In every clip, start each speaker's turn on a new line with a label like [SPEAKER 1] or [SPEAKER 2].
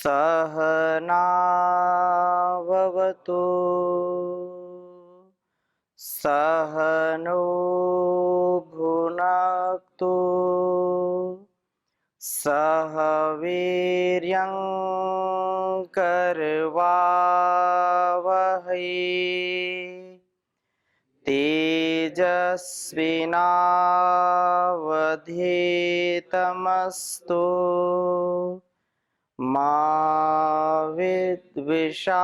[SPEAKER 1] सहनाववतु सहनो भुनक्तु सह वीर्यं करवावहै तेजस्विनावधीतमस्तु मा विद्विषावहै।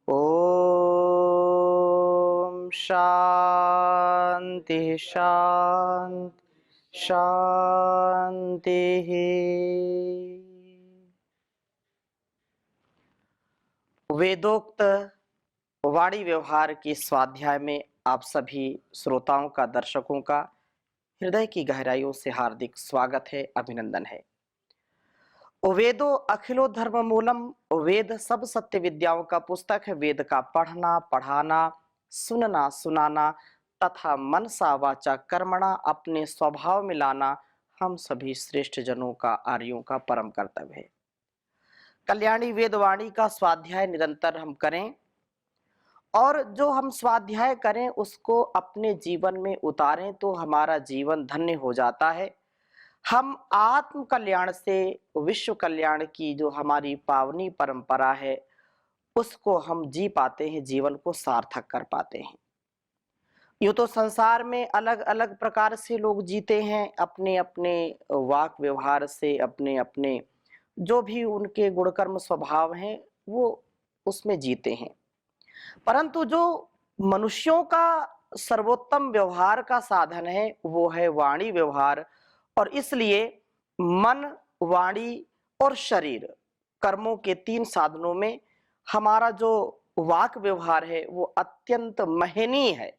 [SPEAKER 1] ओम शांति शांति शांति। वेदोक्त वाणी व्यवहार के स्वाध्याय में आप सभी श्रोताओं का, दर्शकों का हृदय की गहराइयों से हार्दिक स्वागत है, अभिनंदन है। वेदो अखिलो धर्म मूलम, वेद सब सत्य विद्याओं का पुस्तक है। वेद का पढ़ना, पढ़ाना, सुनना, सुनाना तथा मनसा वाचा कर्मणा अपने स्वभाव में लाना हम सभी श्रेष्ठ जनों का, आर्यों का परम कर्तव्य है। कल्याणी वेदवाणी का स्वाध्याय निरंतर हम करें और जो हम स्वाध्याय करें उसको अपने जीवन में उतारें तो हमारा जीवन धन्य हो जाता है। हम आत्म कल्याण से विश्व कल्याण की जो हमारी पावनी परंपरा है उसको हम जी पाते हैं, जीवन को सार्थक कर पाते हैं। यूँ तो संसार में अलग अलग प्रकार से लोग जीते हैं, अपने अपने वाक व्यवहार से, अपने अपने जो भी उनके गुणकर्म स्वभाव हैं वो उसमें जीते हैं। परंतु जो मनुष्यों का सर्वोत्तम व्यवहार का साधन है वो है वाणी व्यवहार, और इसलिए मन, वाणी और शरीर कर्मों के तीन साधनों में हमारा जो वाक व्यवहार है वो अत्यंत महनीय है।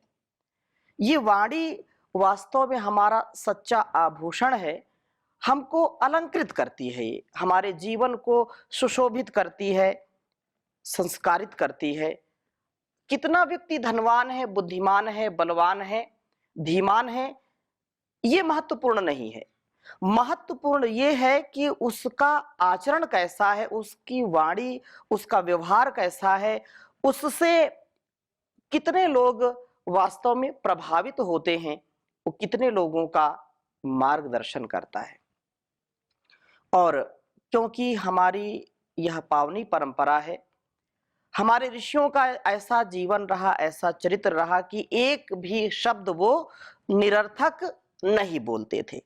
[SPEAKER 1] ये वाणी वास्तव में हमारा सच्चा आभूषण है, हमको अलंकृत करती है, ये हमारे जीवन को सुशोभित करती है, संस्कारित करती है। कितना व्यक्ति धनवान है, बुद्धिमान है, बलवान है, धीमान है, ये महत्वपूर्ण नहीं है। महत्वपूर्ण ये है कि उसका आचरण कैसा है, उसकी वाणी, उसका व्यवहार कैसा है, उससे कितने लोग वास्तव में प्रभावित होते हैं, वो कितने लोगों का मार्गदर्शन करता है। और क्योंकि हमारी यह पावनी परंपरा है, हमारे ऋषियों का ऐसा जीवन रहा, ऐसा चरित्र रहा कि एक भी शब्द वो निरर्थक नहीं बोलते थे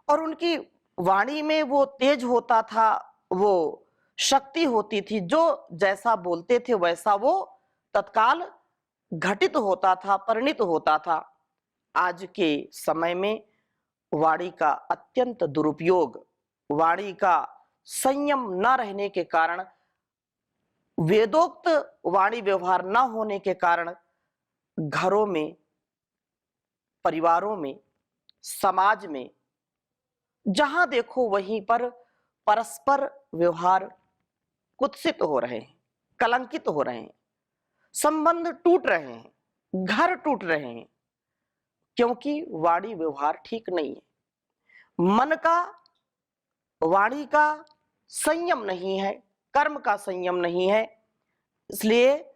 [SPEAKER 1] और उनकी वाणी में वो तेज होता था, वो शक्ति होती थी, जो जैसा बोलते थे वैसा वो तत्काल घटित होता था, परिणित होता था। आज के समय में वाणी का अत्यंत दुरुपयोग, वाणी का संयम न रहने के कारण, वेदोक्त वाणी व्यवहार न होने के कारण घरों में, परिवारों में, समाज में जहां देखो वहीं पर परस्पर व्यवहार कुत्सित हो रहे हैं, कलंकित हो रहे हैं, संबंध टूट रहे हैं, घर टूट रहे हैं, क्योंकि वाणी व्यवहार ठीक नहीं है। मन का, वाणी का संयम नहीं है, कर्म का संयम नहीं है। इसलिए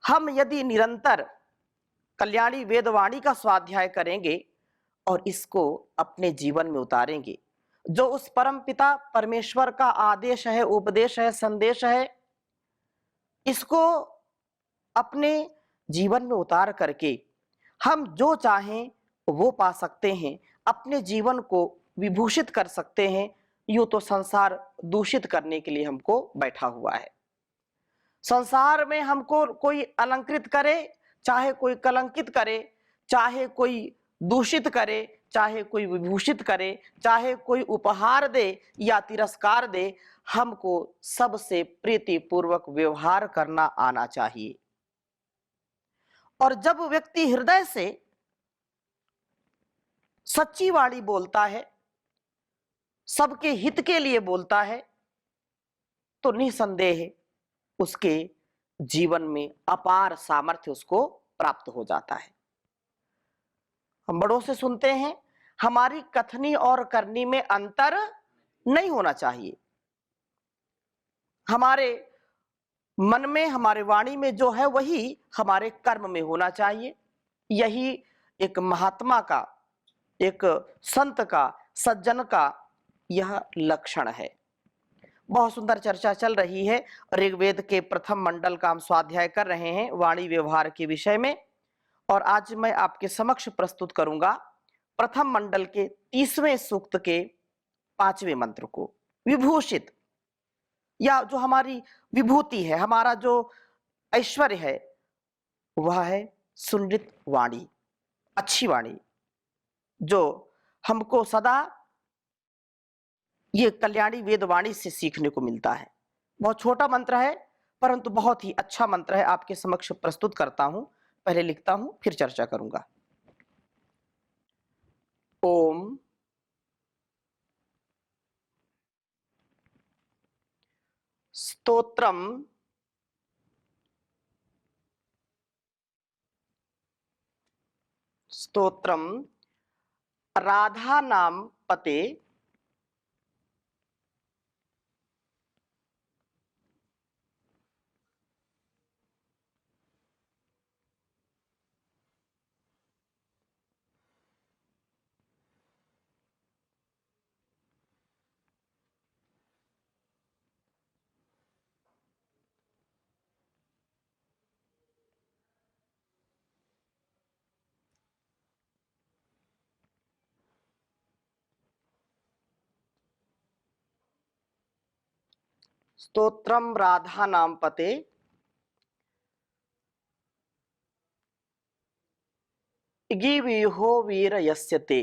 [SPEAKER 1] हम यदि निरंतर कल्याणी वेदवाणी का स्वाध्याय करेंगे और इसको अपने जीवन में उतारेंगे, जो उस परम पिता परमेश्वर का आदेश है, उपदेश है, संदेश है, इसको अपने जीवन में उतार करके हम जो चाहें वो पा सकते हैं, अपने जीवन को विभूषित कर सकते हैं। यूं तो संसार दूषित करने के लिए हमको बैठा हुआ है। संसार में हमको कोई अलंकृत करे, चाहे कोई कलंकित करे, चाहे कोई दूषित करे, चाहे कोई विभूषित करे, चाहे कोई उपहार दे या तिरस्कार दे, हमको सबसे प्रीतिपूर्वक व्यवहार करना आना चाहिए। और जब व्यक्ति हृदय से सच्ची वाणी बोलता है, सबके हित के लिए बोलता है, तो निसंदेह उसके जीवन में अपार सामर्थ्य उसको प्राप्त हो जाता है। हम बड़ों से सुनते हैं, हमारी कथनी और करनी में अंतर नहीं होना चाहिए। हमारे मन में, हमारे वाणी में जो है वही हमारे कर्म में होना चाहिए। यही एक महात्मा का, एक संत का, सज्जन का यह लक्षण है। बहुत सुंदर चर्चा चल रही है। ऋग्वेद के प्रथम मंडल का हम स्वाध्याय कर रहे हैं वाणी व्यवहार के विषय में, और आज मैं आपके समक्ष प्रस्तुत करूंगा प्रथम मंडल के 30वें सूक्त के 5वें मंत्र को। विभूषित, या जो हमारी विभूति है, हमारा जो ऐश्वर्य है, वह है सुनृत वाणी, अच्छी वाणी, जो हमको सदा ये कल्याणी वेदवाणी से सीखने को मिलता है। बहुत छोटा मंत्र है, परंतु बहुत ही अच्छा मंत्र है। आपके समक्ष प्रस्तुत करता हूं। पहले लिखता हूं, फिर चर्चा करूंगा। ओम स्तोत्रम स्तोत्रम राधा नाम पते स्तोत्रम राधा नाम पते गिविहो वीर यस्यते।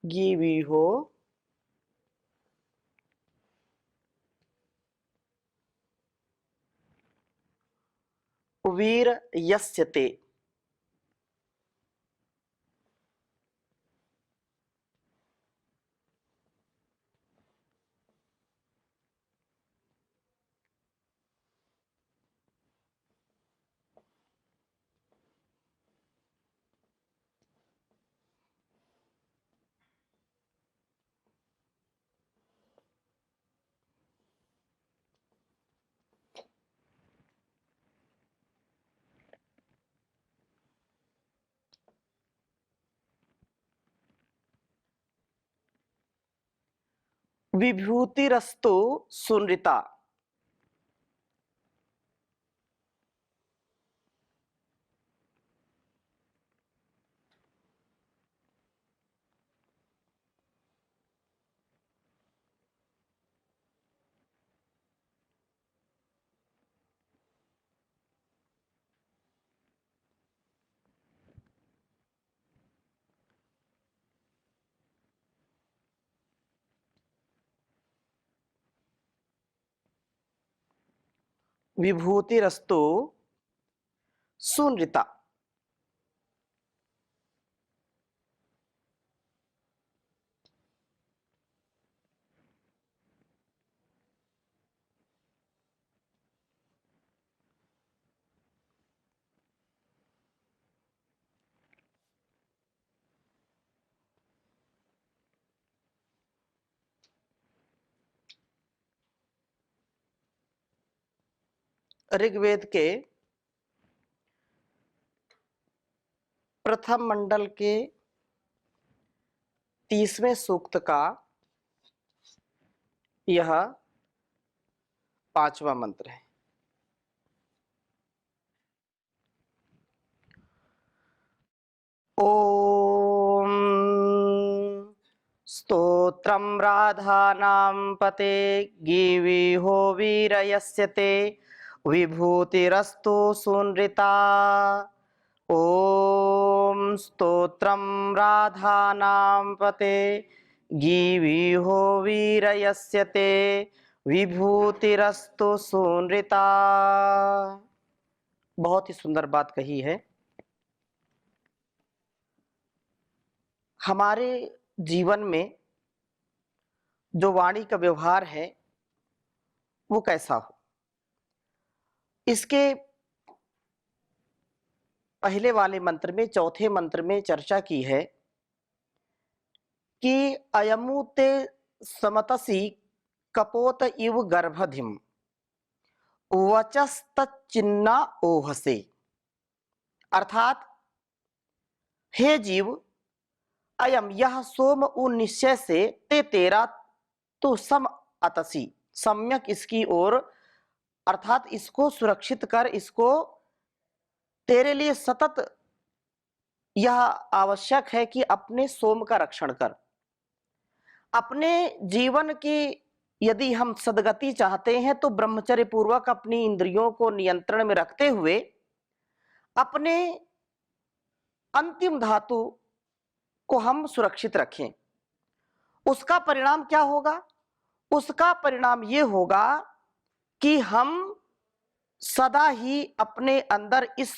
[SPEAKER 1] गिविहो वीर यस्यते। विभूतिरस्तु सुनृता। विभूतिरस्तु सुनृता। ऋग्वेद के प्रथम मंडल के 30वें सूक्त का यह 5वां मंत्र है। ओम स्तोत्रम राधानां पते गिविहो वीर यस्यते विभूतिरस्तु सुनृता। ओम स्तोत्रम राधानां पते गिविहो वीर यस्यते विभूतिरस्तु सुनृता। बहुत ही सुंदर बात कही है। हमारे जीवन में जो वाणी का व्यवहार है वो कैसा हो। इसके पहले वाले मंत्र में, चौथे मंत्र में चर्चा की है कि अयमुते समतसी कपोत इव गर्भधिम वचस्तच्चिन्ना ओहसे। अर्थात हे जीव, अयम यह सोम उ निश्चय से ते तेरा तो सम अतसी, सम्यक इसकी ओर, अर्थात इसको सुरक्षित कर, इसको तेरे लिए सतत यह आवश्यक है कि अपने सोम का रक्षण कर। अपने जीवन की यदि हम सदगति चाहते हैं तो ब्रह्मचर्य पूर्वक अपनी इंद्रियों को नियंत्रण में रखते हुए अपने अंतिम धातु को हम सुरक्षित रखें। उसका परिणाम क्या होगा? उसका परिणाम यह होगा कि हम सदा ही अपने अंदर इस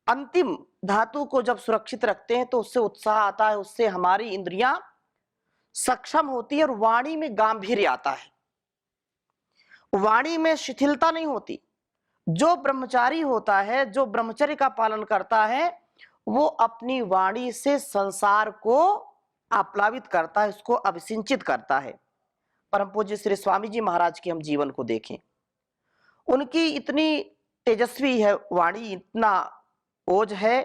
[SPEAKER 1] अंतिम धातु को जब सुरक्षित रखते हैं तो उससे उत्साह आता है, उससे हमारी इंद्रियां सक्षम होती है और वाणी में गांभीर्य आता है, वाणी में शिथिलता नहीं होती। जो ब्रह्मचारी होता है, जो ब्रह्मचर्य का पालन करता है, वो अपनी वाणी से संसार को आप्लावित करता है, उसको अभिसिंचित करता है। परम पूज्य श्री स्वामी जी महाराज के हम जीवन को देखें, उनकी इतनी तेजस्वी है वाणी, इतना ओज है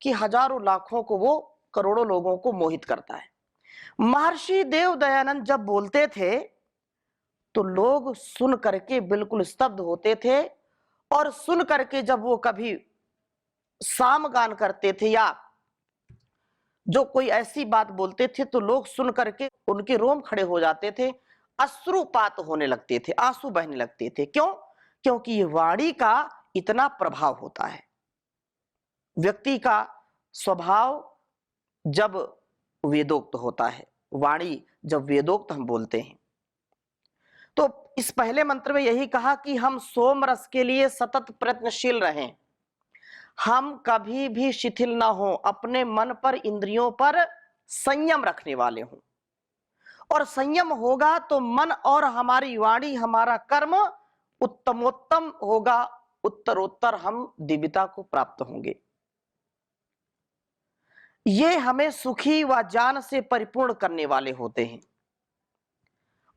[SPEAKER 1] कि हजारों लाखों को, वो करोड़ों लोगों को मोहित करता है। महर्षि देव दयानंद जब बोलते थे तो लोग सुन करके बिल्कुल स्तब्ध होते थे, और सुन करके जब वो कभी सामगान करते थे या जो कोई ऐसी बात बोलते थे तो लोग सुन करके उनके रोम खड़े हो जाते थे, अश्रुपात होने लगते थे, आंसू बहने लगते थे। क्यों? क्योंकि ये वाणी का इतना प्रभाव होता है। व्यक्ति का स्वभाव जब वेदोक्त होता है, वाणी जब वेदोक्त हम बोलते हैं, तो इस पहले मंत्र में यही कहा कि हम सोम रस के लिए सतत प्रयत्नशील रहें, हम कभी भी शिथिल ना हो, अपने मन पर, इंद्रियों पर संयम रखने वाले हों। और संयम होगा तो मन और हमारी वाणी, हमारा कर्म उत्तमोत्तम होगा, उत्तरोत्तर हम दिव्यता को प्राप्त होंगे। ये हमें सुखी व ज्ञान से परिपूर्ण करने वाले होते हैं।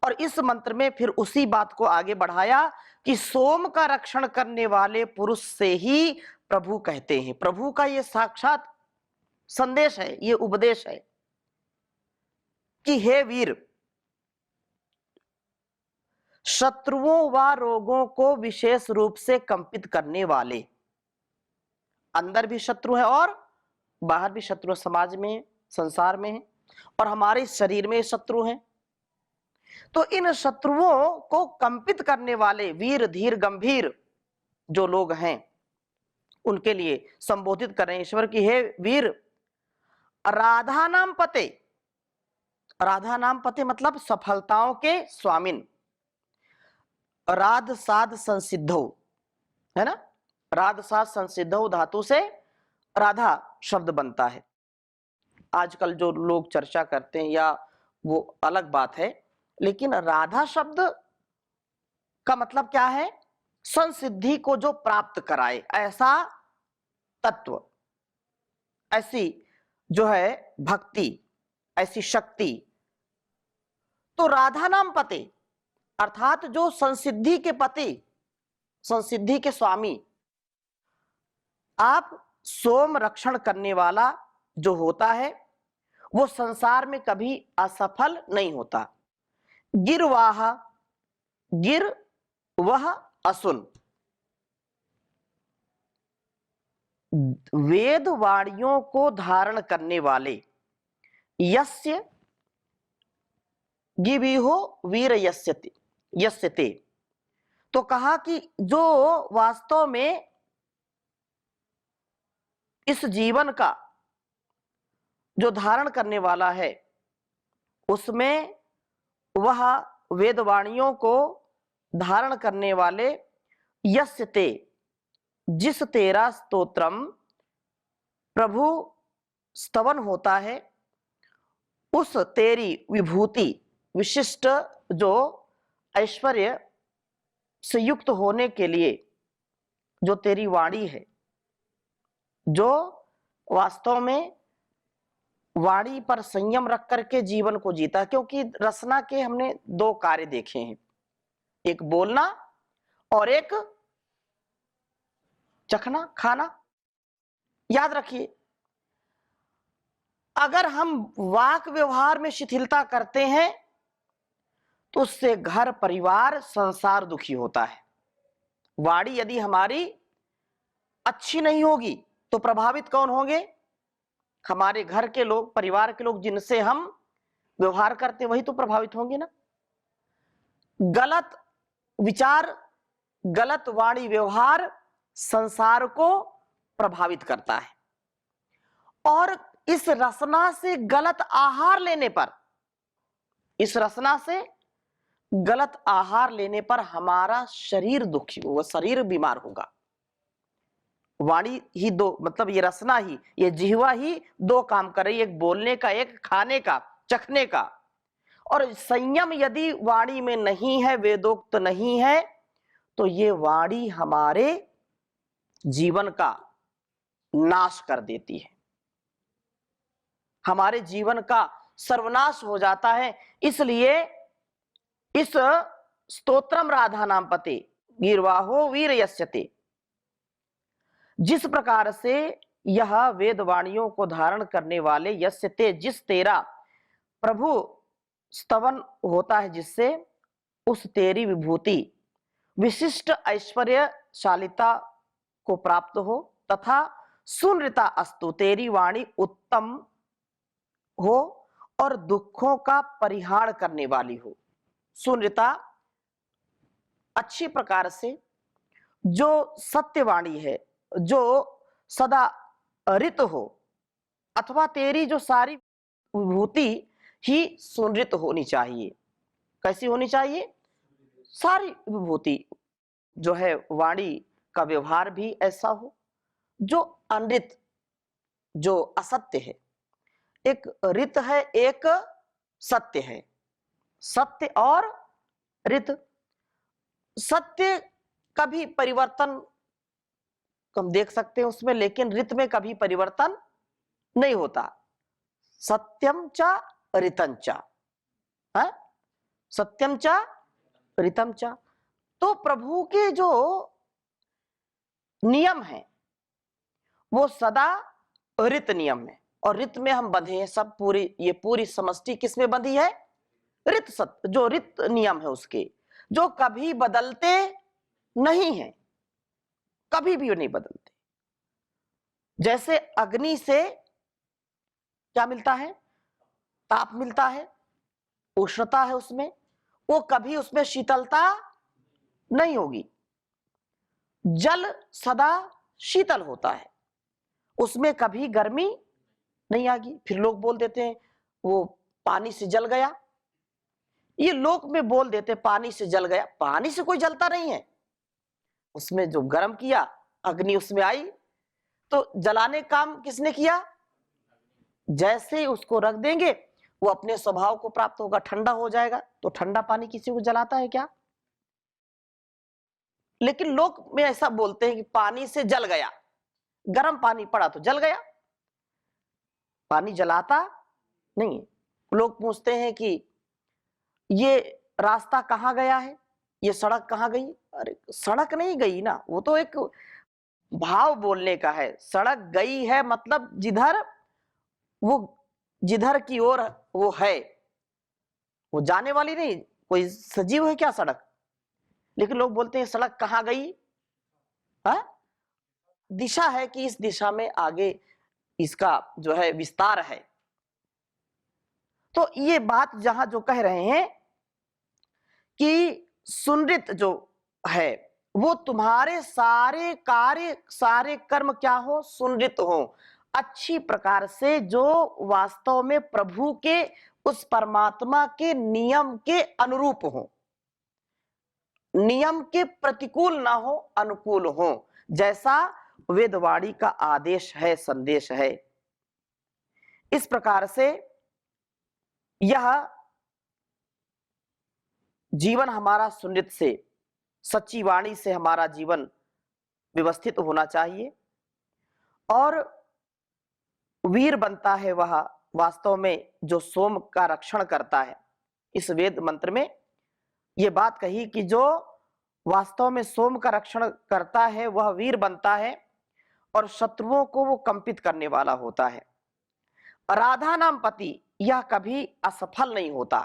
[SPEAKER 1] और इस मंत्र में फिर उसी बात को आगे बढ़ाया कि सोम का रक्षण करने वाले पुरुष से ही प्रभु कहते हैं। प्रभु का ये साक्षात संदेश है, ये उपदेश है कि हे वीर, शत्रुओं व रोगों को विशेष रूप से कंपित करने वाले, अंदर भी शत्रु है और बाहर भी शत्रु, समाज में, संसार में है, और हमारे शरीर में शत्रु हैं। तो इन शत्रुओं को कंपित करने वाले वीर, धीर, गंभीर जो लोग हैं उनके लिए संबोधित कर रहे हैं ईश्वर की, हे वीर, राधा नाम पते। राधा नाम पते मतलब सफलताओं के स्वामिन। राध साध संसिद्धौ, है ना, राध साध संसिद्धौ धातु से राधा शब्द बनता है। आजकल जो लोग चर्चा करते हैं या वो अलग बात है, लेकिन राधा शब्द का मतलब क्या है? संसिद्धि को जो प्राप्त कराए, ऐसा तत्व, ऐसी जो है भक्ति, ऐसी शक्ति। तो राधा नाम पते अर्थात जो संसिद्धि के पति, संसिद्धि के स्वामी। आप सोम रक्षण करने वाला जो होता है वो संसार में कभी असफल नहीं होता। गिरवाह, गिर वह असुन, वेद वाणियों को धारण करने वाले, यस्य गिविहो वीर यस्यते, यस्यते। तो कहा कि जो वास्तव में इस जीवन का जो धारण करने वाला है, उसमें वह वेदवाणियों को धारण करने वाले, यस्यते जिस तेरा स्तोत्रम प्रभु स्तवन होता है उस तेरी विभूति विशिष्ट जो ऐश्वर्य से युक्त होने के लिए जो तेरी वाणी है, जो वास्तव में वाणी पर संयम रख करके जीवन को जीता। क्योंकि रसना के हमने दो कार्य देखे हैं, एक बोलना और एक चखना, खाना। याद रखिए, अगर हम वाक व्यवहार में शिथिलता करते हैं तो उससे घर, परिवार, संसार दुखी होता है। वाणी यदि हमारी अच्छी नहीं होगी तो प्रभावित कौन होंगे? हमारे घर के लोग, परिवार के लोग, जिनसे हम व्यवहार करते वही तो प्रभावित होंगे ना। गलत विचार, गलत वाणी व्यवहार संसार को प्रभावित करता है। और इस रसना से गलत आहार लेने पर, इस रसना से गलत आहार लेने पर हमारा शरीर दुखी होगा, शरीर बीमार होगा। वाणी ही दो, मतलब ये रसना ही, ये जिह्वा ही दो काम कर रही है, एक बोलने का, एक खाने का, चखने का। और संयम यदि वाणी में नहीं है, वेदोक्त नहीं है, तो ये वाणी हमारे जीवन का नाश कर देती है, हमारे जीवन का सर्वनाश हो जाता है। इसलिए इस स्तोत्रम राधा नाम पते गीर्वाहो वीर यस्यते, जिस प्रकार से यह वेद वाणियों को धारण करने वाले यस्यते, जिस तेरा प्रभु स्तवन होता है, जिससे उस तेरी विभूति विशिष्ट ऐश्वर्यशालिता को प्राप्त हो, तथा सुनृता अस्तु, तेरी वाणी उत्तम हो और दुखों का परिहार करने वाली हो। सुनृता, अच्छी प्रकार से जो सत्यवाणी है, जो सदा ऋत हो, अथवा तेरी जो सारी विभूति ही सुनृत होनी चाहिए। कैसी होनी चाहिए? सारी विभूति जो है, वाणी का व्यवहार भी ऐसा हो जो अनृत, जो असत्य है। एक ऋत है, एक सत्य है। सत्य और ऋत, सत्य कभी परिवर्तन हम देख सकते हैं उसमें, लेकिन ऋत में कभी परिवर्तन नहीं होता। सत्यम च ऋतं च, सत्यम च ऋतं च। तो प्रभु के जो नियम है वो सदा ऋत नियम है, और ऋत में हम बंधे हैं सब। ये पूरी समष्टि किस में बंधी है? ऋत सत्य, जो ऋत नियम है उसके, जो कभी बदलते नहीं है, कभी भी नहीं बदलते। जैसे अग्नि से क्या मिलता है? ताप मिलता है, उष्णता है उसमें, वो कभी उसमें शीतलता नहीं होगी। जल सदा शीतल होता है, उसमें कभी गर्मी नहीं आगी। फिर लोग बोल देते हैं वो पानी से जल गया, ये लोग में बोल देते पानी से जल गया। पानी से कोई जलता नहीं है, उसमें जो गर्म किया, अग्नि उसमें आई, तो जलाने काम किसने किया? जैसे उसको रख देंगे वो अपने स्वभाव को प्राप्त होगा, ठंडा हो जाएगा। तो ठंडा पानी किसी को जलाता है क्या? लेकिन लोग में ऐसा बोलते हैं कि पानी से जल गया, गर्म पानी पड़ा तो जल गया। पानी जलाता नहीं। लोग पूछते हैं कि ये रास्ता कहाँ गया है, ये सड़क कहाँ गई? अरे सड़क नहीं गई ना, वो तो एक भाव बोलने का है। सड़क गई है मतलब जिधर की ओर वो है, वो जाने वाली नहीं। कोई सजीव है क्या सड़क? लेकिन लोग बोलते हैं सड़क कहाँ गई? दिशा है कि इस दिशा में आगे इसका जो है विस्तार है। तो ये बात जहां जो कह रहे हैं कि सुनृत जो है वो तुम्हारे सारे कार्य, सारे कर्म क्या हो? सुनृत हो, अच्छी प्रकार से, जो वास्तव में प्रभु के, उस परमात्मा के नियम के अनुरूप हो, नियम के प्रतिकूल ना हो, अनुकूल हो, जैसा वेदवाणी का आदेश है, संदेश है। इस प्रकार से यह जीवन हमारा सुनित से, सच्ची वाणी से हमारा जीवन व्यवस्थित होना चाहिए। और वीर बनता है वह वास्तव में जो सोम का रक्षण करता है। इस वेद मंत्र में यह बात कही कि जो वास्तव में सोम का रक्षण करता है वह वीर बनता है और शत्रुओं को वो कंपित करने वाला होता है। राधा नाम पति यह कभी असफल नहीं होता,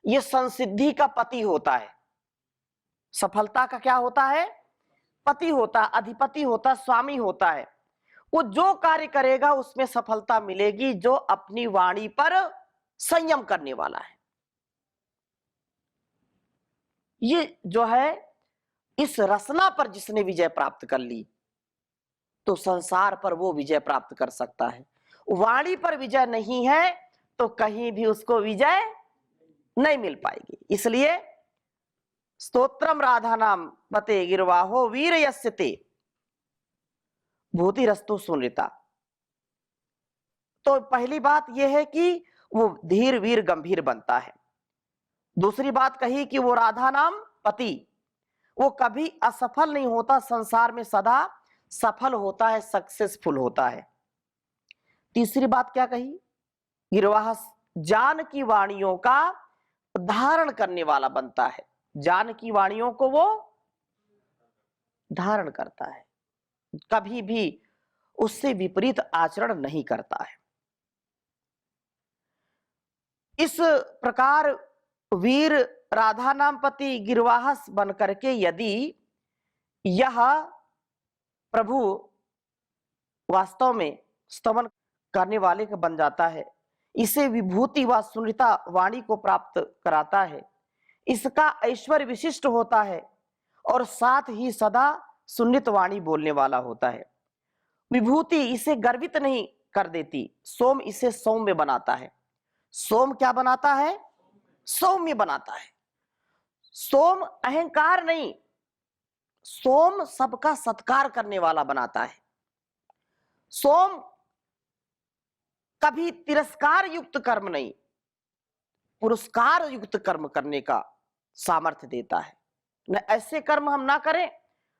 [SPEAKER 1] यह संसिद्धि का पति होता है। सफलता का क्या होता है? पति होता, अधिपति होता, स्वामी होता है। वो जो कार्य करेगा उसमें सफलता मिलेगी, जो अपनी वाणी पर संयम करने वाला है। ये जो है इस रसना पर जिसने विजय प्राप्त कर ली तो संसार पर वो विजय प्राप्त कर सकता है। वाणी पर विजय नहीं है तो कहीं भी उसको विजय नहीं मिल पाएगी। इसलिए स्तोत्रम राधा नाम पते गिरवाहो वीर यस्यते भूतिरस्तु सुनृता। तो पहली बात यह है कि वो धीर वीर गंभीर बनता है। दूसरी बात कही कि वो राधा नाम पति, वो कभी असफल नहीं होता, संसार में सदा सफल होता है, सक्सेसफुल होता है। तीसरी बात क्या कही? गिरवाह जान की वाणियों का धारण करने वाला बनता है। जान की वाणियों को वो धारण करता है, कभी भी उससे विपरीत आचरण नहीं करता है। इस प्रकार वीर राधा नाम पति गिरवाहस बन करके यदि यह प्रभु वास्तव में स्तवन करने वाले का बन जाता है, इसे विभूति व सुनीता वाणी को प्राप्त कराता है, इसका ऐश्वर्य विशिष्ट होता है और साथ ही सदा सुन्नित वाणी बोलने वाला होता है। विभूति इसे गर्वित नहीं कर देती, सोम इसे सौम्य बनाता है। सोम क्या बनाता है? सौम्य बनाता है। सोम अहंकार नहीं, सोम सबका सत्कार करने वाला बनाता है। सोम कभी तिरस्कार युक्त कर्म नहीं, पुरस्कार युक्त कर्म करने का सामर्थ्य देता है। न ऐसे कर्म हम ना करें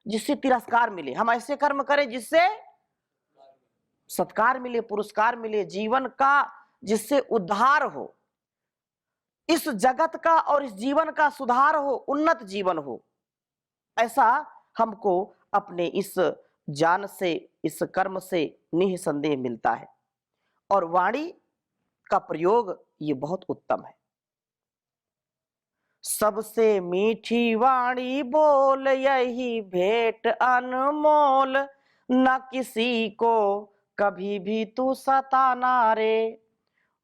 [SPEAKER 1] जिससे तिरस्कार मिले, हम ऐसे कर्म करें जिससे सत्कार मिले, पुरस्कार मिले, जीवन का जिससे उद्धार हो, इस जगत का और इस जीवन का सुधार हो, उन्नत जीवन हो। ऐसा हमको अपने इस ज्ञान से, इस कर्म से निसंदेह मिलता है। और वाणी का प्रयोग ये बहुत उत्तम है। सबसे मीठी वाणी बोल यही भेंट अनमोल, न किसी को कभी भी तू सताना रे,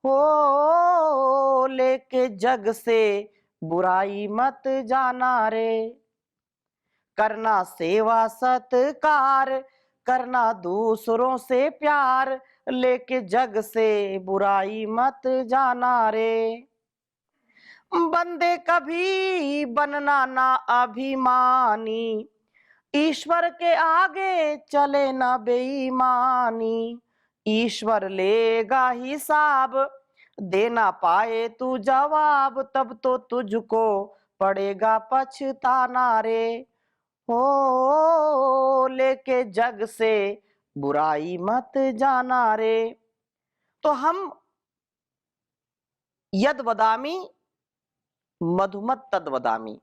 [SPEAKER 1] हो लेके जग से बुराई मत जाना रे। करना सेवा सत्कार, करना दूसरों से प्यार, लेके जग से बुराई मत जाना रे। बंदे कभी बनना ना अभिमानी, ईश्वर के आगे चले ना बेईमानी। ईश्वर लेगा हिसाब, देना पाए तू जवाब, तब तो तुझको पड़ेगा पछताना रे। हो लेके जग से बुराई मत जाना रे। तो हम यद वदामी मधुमत तद वदामी,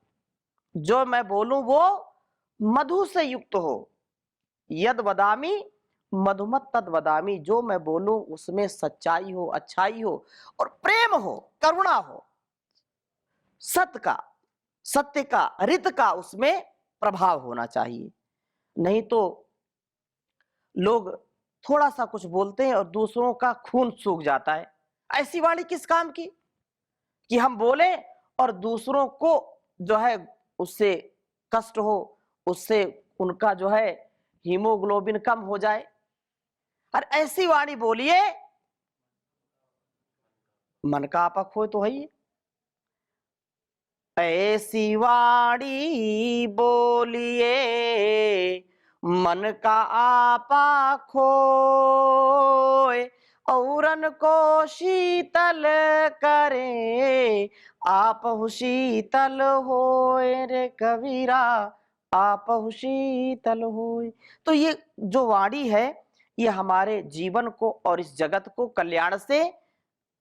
[SPEAKER 1] जो मैं बोलूं वो मधु से युक्त हो। यद वदामी मधुमत तद वदामी, जो मैं बोलूं उसमें सच्चाई हो, अच्छाई हो और प्रेम हो, करुणा हो, सत्य का, सत्य का, रित का उसमें प्रभाव होना चाहिए। नहीं तो लोग थोड़ा सा कुछ बोलते हैं और दूसरों का खून सूख जाता है। ऐसी वाणी किस काम की कि हम बोले और दूसरों को जो है उससे कष्ट हो, उससे उनका जो है हीमोग्लोबिन कम हो जाए। और ऐसी वाणी बोलिए मन का आपा खोए तो है ही। ऐसी वाणी बोलिए मन का आपा खोए, औरन को शीतल करे, आपहु शीतल होए रे कबीरा, आपहु शीतल होए। तो ये जो वाणी है, ये हमारे जीवन को और इस जगत को कल्याण से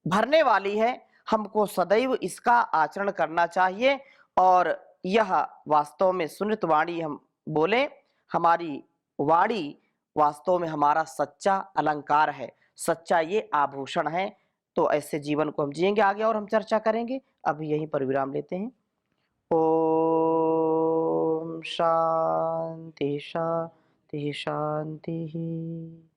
[SPEAKER 1] भरने वाली है। हमको सदैव इसका आचरण करना चाहिए और यह वास्तव में सुनित वाणी हम बोले, हमारी वाणी वास्तव में हमारा सच्चा अलंकार है, सच्चा ये आभूषण है। तो ऐसे जीवन को हम जिएंगे आगे और हम चर्चा करेंगे। अभी यहीं पर विराम लेते हैं। ओम शांति शांति शांति।